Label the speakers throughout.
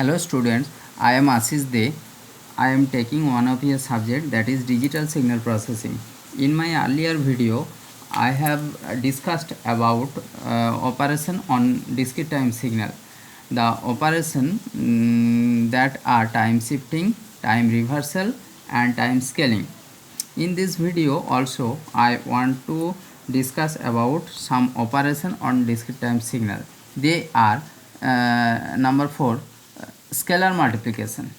Speaker 1: Hello students, I am Ashish De. I am taking one of your subject, that is digital signal processing. In my earlier video, I have discussed about operation on discrete time signal. The operation that are time shifting, time reversal and time scaling. In this video also I want to discuss about some operation on discrete time signal. They are number 4, scalar multiplication.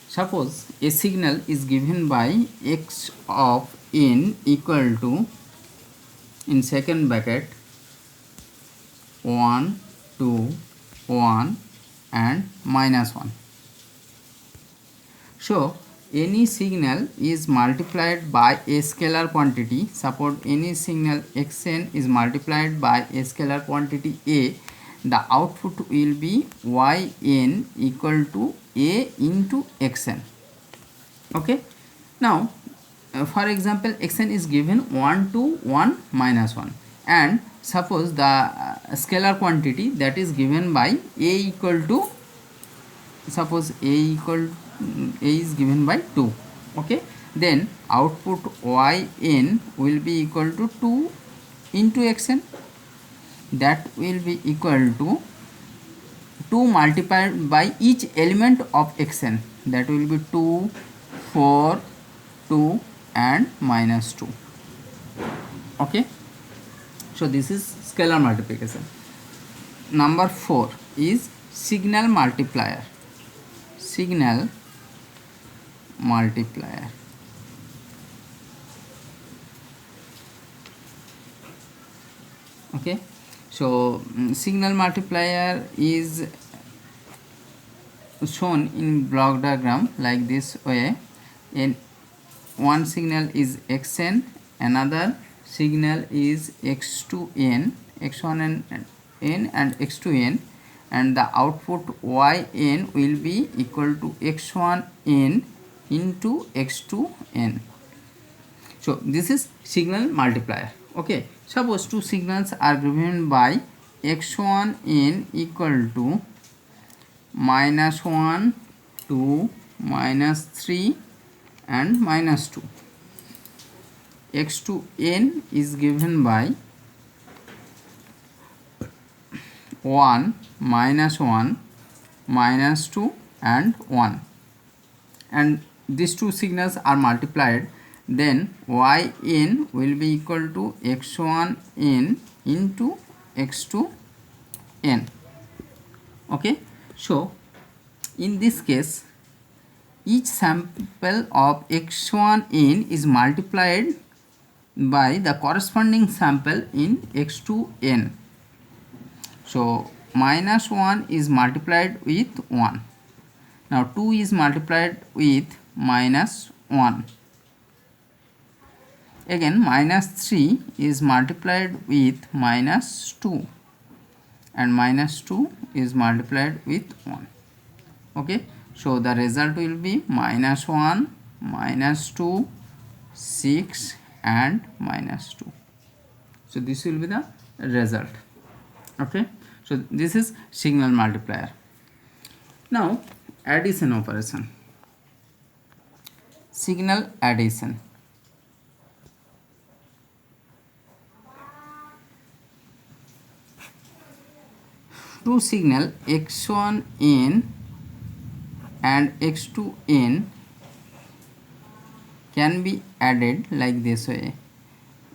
Speaker 1: Suppose a signal is given by x of n equal to, in second bracket, 1, 2, 1 and -1. So any signal is multiplied by a scalar quantity. Suppose any signal xn is multiplied by a scalar quantity a, the output will be yn equal to a into xn. Okay, now for example xn is given 1 to 1 -1, and suppose the scalar quantity that is given by a equal to, suppose a is given by 2. Okay, then output yn will be equal to 2 into xn, that will be equal to 2 multiplied by each element of xn, that will be 2, 4, 2 and -2. Okay, so this is scalar multiplication. Number 4 is signal multiplier. Signal multiplier. Okay, so signal multiplier is shown in block diagram like this way. In one signal is xn, another signal is x2n, x1 and n and x2n, and the output yn will be equal to x1n into x2n. So this is signal multiplier. Okay, suppose two signals are given by x1n equal to -1, 2, -3 and -2. x2n is given by 1, -1, -2 and 1, and these two signals are multiplied, then yn will be equal to x1n into x2n. Okay, so in this case each sample of x1n is multiplied by the corresponding sample in x2n. So -1 is multiplied with 1. Now 2 is multiplied with -1. Again -3 is multiplied with -2, and -2 is multiplied with 1. Okay, so the result will be -1, -2, 6 and -2. So this will be the result. Okay, so this is signal multiplier. Now addition operation. Signal addition. Two signal x1n and x2n can be added like this way.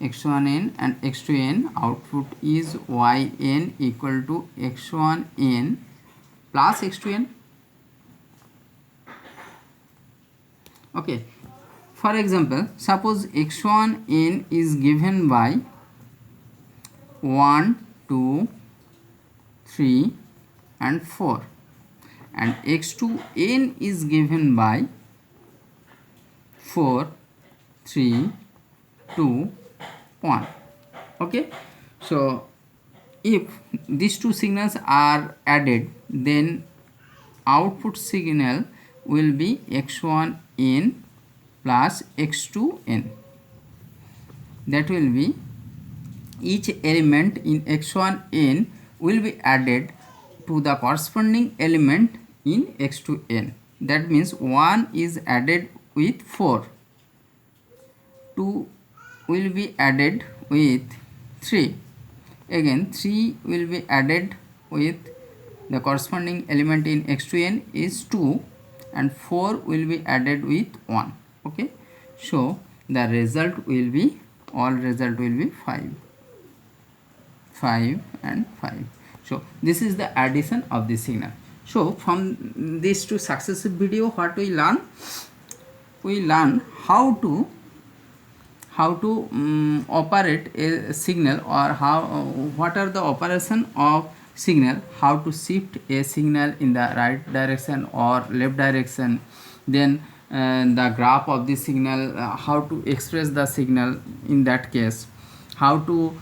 Speaker 1: x1n and x2n, output is yn equal to x1n plus x2n. Okay, for example, suppose x1n is given by 1, 2, 3 and 4, and x2n is given by 4, 3, 2, 1. Okay, so if these two signals are added, then output signal will be x1n plus x2n. That will be each element in x1n will be added to the corresponding element in x to n. That means 1 is added with 4, 2 will be added with 3, again 3 will be added with the corresponding element in x to n is 2, and 4 will be added with 1. Okay, so the result will be, all result will be 5 and 5. So this is the addition of the signal. So from this two successive video, what we learn? We learn how to operate a signal, or how what are the operation of signal, how to shift a signal in the right direction or left direction, then the graph of the signal, how to express the signal in that case, how to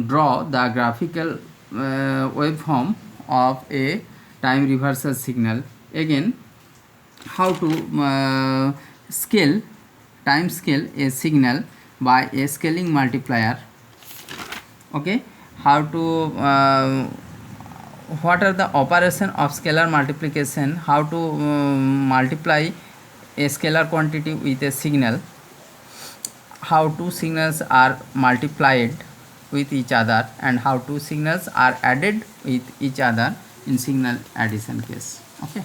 Speaker 1: draw the graphical waveform of a time reversal signal, again how to time scale a signal by a scaling multiplier. Okay, how to what are the operation of scalar multiplication, how to multiply a scalar quantity with a signal, how two signals are multiplied with each other, and how two signals are added with each other in signal addition case. Okay.